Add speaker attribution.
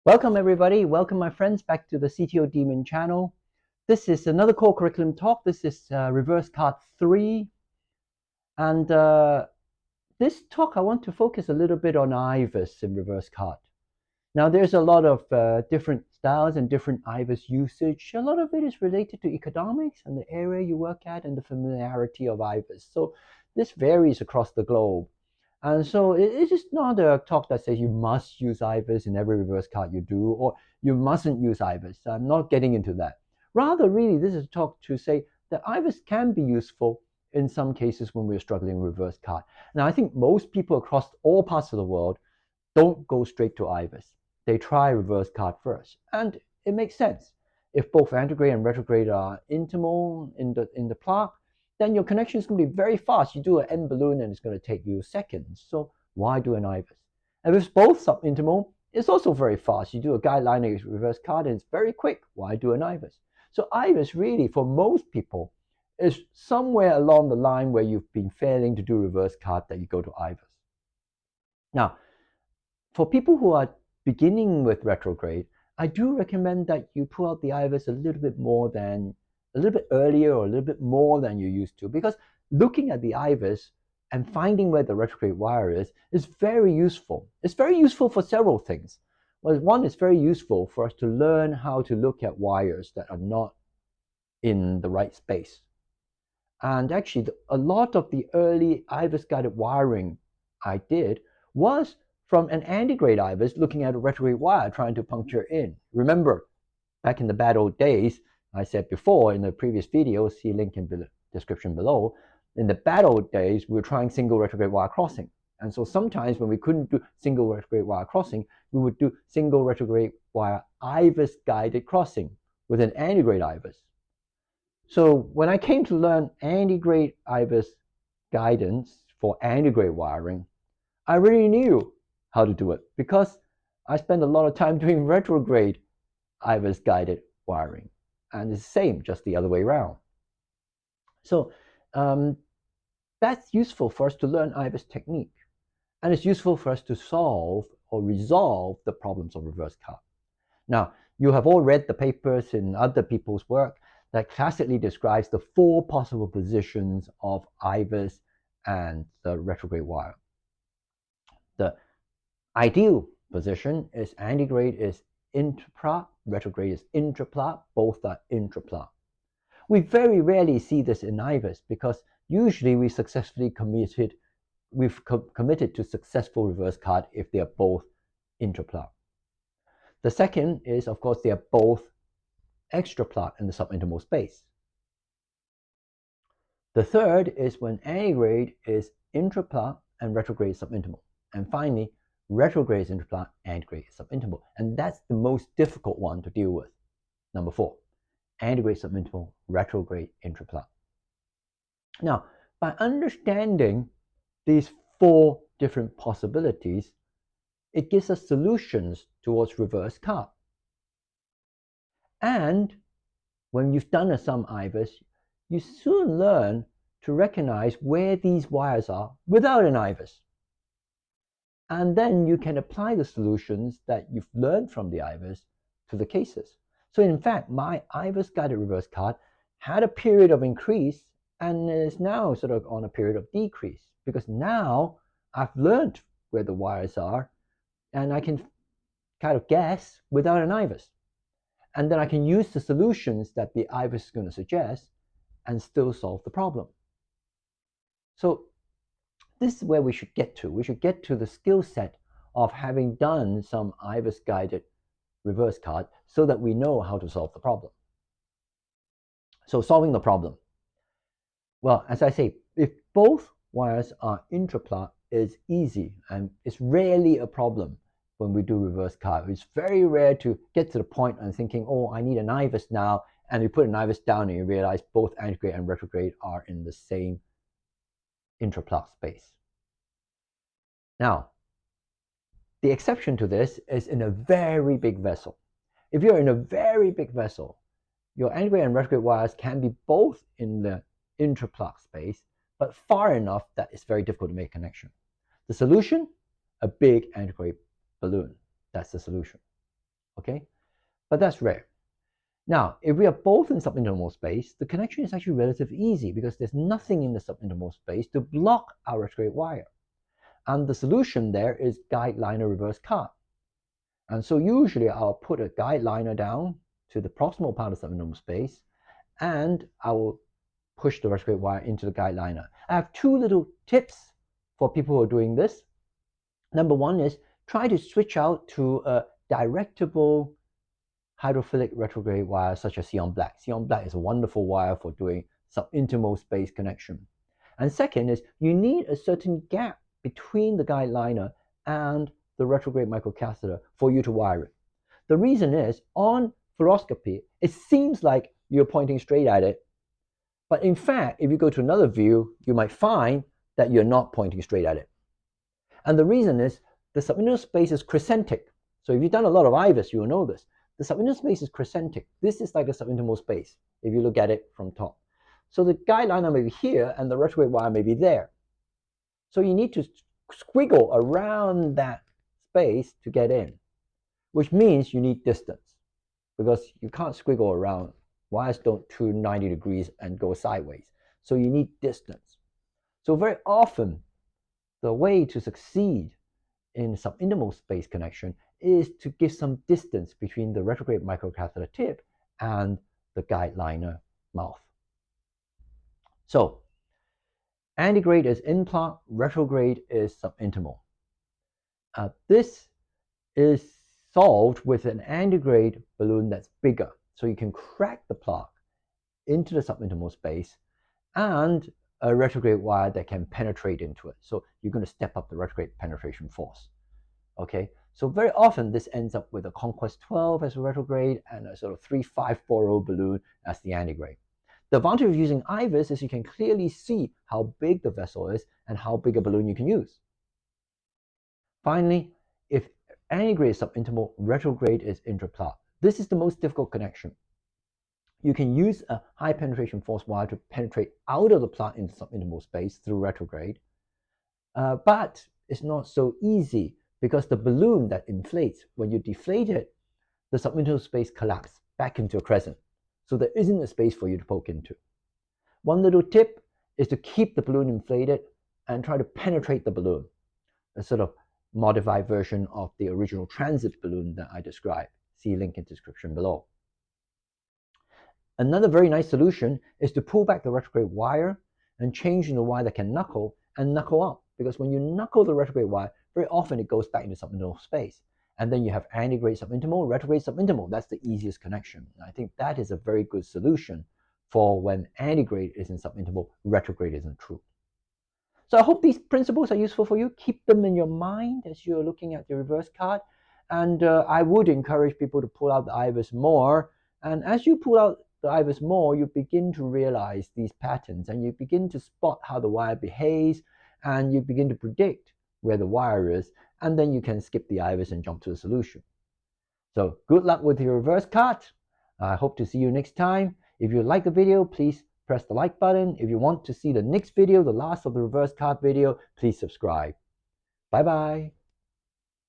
Speaker 1: Welcome everybody, welcome my friends back to the CTO Demon channel. This is another core curriculum talk. This is reverseCART3, and this talk I want to focus a little bit on IVUS in reverseCART. Now there's a lot of different styles and different IVUS usage. A lot of it is related to economics and the area you work at and the familiarity of IVUS. So this varies across the globe. And so it is not a talk that says you must use IVUS in every reverseCART you do, or you mustn't use IVUS. I'm not getting into that. Rather, really, this is a talk to say that IVUS can be useful in some cases when we're struggling with reverseCART. Now, I think most people across all parts of the world don't go straight to IVUS. They try reverseCART first, and it makes sense. If both antegrade and retrograde are intimal in the plaque, then your connection is going to be very fast. You do an end balloon and it's going to take you seconds. So why do an IVUS? And if it's both subintimal, it's also very fast. You do a guideline reverseCART and it's very quick. Why do an IVUS? So IVUS really, for most people, is somewhere along the line where you've been failing to do reverseCART that you go to IVUS. Now, for people who are beginning with retrograde, I do recommend that you pull out the IVUS a little bit earlier or a little bit more than you used to, because looking at the IVUS and finding where the retrograde wire is very useful. It's very useful for several things. Well, one, it's very useful for us to learn how to look at wires that are not in the right space. And actually, a lot of the early IVUS guided wiring I did was from an antegrade IVUS looking at a retrograde wire trying to puncture in. Remember, back in the bad old days, I said before in the previous video, see link in the description below, in the bad old days, we were trying single retrograde wire crossing. And so sometimes when we couldn't do single retrograde wire crossing, we would do single retrograde wire IVUS guided crossing with an antegrade IVUS. So when I came to learn antegrade IVUS guidance for antegrade wiring, I really knew how to do it because I spent a lot of time doing retrograde IVUS guided wiring. And it's the same, just the other way around. So that's useful for us to learn IVUS technique. And it's useful for us to solve or resolve the problems of reverseCART. Now, you have all read the papers in other people's work that classically describes the 4 possible positions of IVUS and the retrograde wire. The ideal position is antegrade is intraplaque, retrograde is intraplaque, both are intraplaque. We very rarely see this in IVUS because usually we've committed to successful reverseCART if they are both intraplaque. The second is, of course, they are both extraplaque in the subintimal space. The third is when antegrade is intraplaque and retrograde is subintimal. And finally, retrograde is intraplaque, antegrade is subintimal. And that's the most difficult one to deal with. Number 4, antegrade subintimal, retrograde intraplaque. Now, by understanding these 4 different possibilities, it gives us solutions towards reverseCART. And when you've done some IVUS, you soon learn to recognize where these wires are without an IVUS. And then you can apply the solutions that you've learned from the IVUS to the cases. So in fact, my IVUS guided reverseCART had a period of increase and is now sort of on a period of decrease, because now I've learned where the wires are and I can kind of guess without an IVUS. And then I can use the solutions that the IVUS is going to suggest and still solve the problem. So this is where we should get to. We should get to the skill set of having done some IVUS guided reverseCART so that we know how to solve the problem. So solving the problem. Well, as I say, if both wires are intraplaque, it's easy and it's rarely a problem when we do reverseCART. It's very rare to get to the point and thinking, oh, I need an IVUS now, and you put an IVUS down and you realize both antegrade and retrograde are in the same intraplaque space. Now, the exception to this is in a very big vessel. If you're in a very big vessel, your antegrade and retrograde wires can be both in the intraplaque space, but far enough that it's very difficult to make a connection. The solution? A big antegrade balloon. That's the solution. okay? But that's rare. Now, if we are both in subintermal space, the connection is actually relatively easy because there's nothing in the subintermal space to block our retrograde wire. And the solution there is guide liner reverse cart. And so usually I'll put a guide liner down to the proximal part of subintermal space, and I will push the retrograde wire into the guide liner. I have two little tips for people who are doing this. Number one is try to switch out to a directable hydrophilic retrograde wire such as Xeon Black. Xeon Black is a wonderful wire for doing subintermal space connection. And second is you need a certain gap between the guide liner and the retrograde microcatheter for you to wire it. The reason is on fluoroscopy, it seems like you're pointing straight at it. But in fact, if you go to another view, you might find that you're not pointing straight at it. And the reason is the subintermal space is crescentic. So if you've done a lot of IVUS, you will know this. The subintermal space is crescentic. This is like a subintermal space if you look at it from top. So the guide liner may be here and the retrograde wire may be there. So you need to squiggle around that space to get in, which means you need distance because you can't squiggle around. Wires don't turn 90 degrees and go sideways. So you need distance. So very often, the way to succeed in subintermal space connection is to give some distance between the retrograde microcatheter tip and the guide liner mouth. So antegrade is in-plaque, retrograde is subintimal. This is solved with an antegrade balloon that's bigger. So you can crack the plaque into the subintimal space and a retrograde wire that can penetrate into it. So you're going to step up the retrograde penetration force. Okay, so very often this ends up with a Conquest 12 as a retrograde and a sort of 3540 balloon as the antegrade. The advantage of using IVUS is you can clearly see how big the vessel is and how big a balloon you can use. Finally, if antegrade is subintimal, retrograde is intraplaque. This is the most difficult connection. You can use a high penetration force wire to penetrate out of the plaque into subintimal space through retrograde, but it's not so easy because the balloon that inflates, when you deflate it, the subintimal space collapses back into a crescent. So there isn't a space for you to poke into. One little tip is to keep the balloon inflated and try to penetrate the balloon, a sort of modified version of the original transit balloon that I described. See link in description below. Another very nice solution is to pull back the retrograde wire and change in the wire that can knuckle and knuckle up. Because when you knuckle the retrograde wire, very often it goes back into subintimal space. And then you have antegrade subintimal, retrograde subintimal. That's the easiest connection. And I think that is a very good solution for when antegrade is in subintimal, retrograde isn't true. So I hope these principles are useful for you. Keep them in your mind as you're looking at the reverseCART. And I would encourage people to pull out the IVUS more. And as you pull out the IVUS more, you begin to realize these patterns and you begin to spot how the wire behaves and you begin to predict where the wire is, and then you can skip the IVUS and jump to the solution. So good luck with your reverseCART. I hope to see you next time. If you like the video, please press the like button. If you want to see the next video, the last of the reverseCART video, please subscribe. Bye-bye.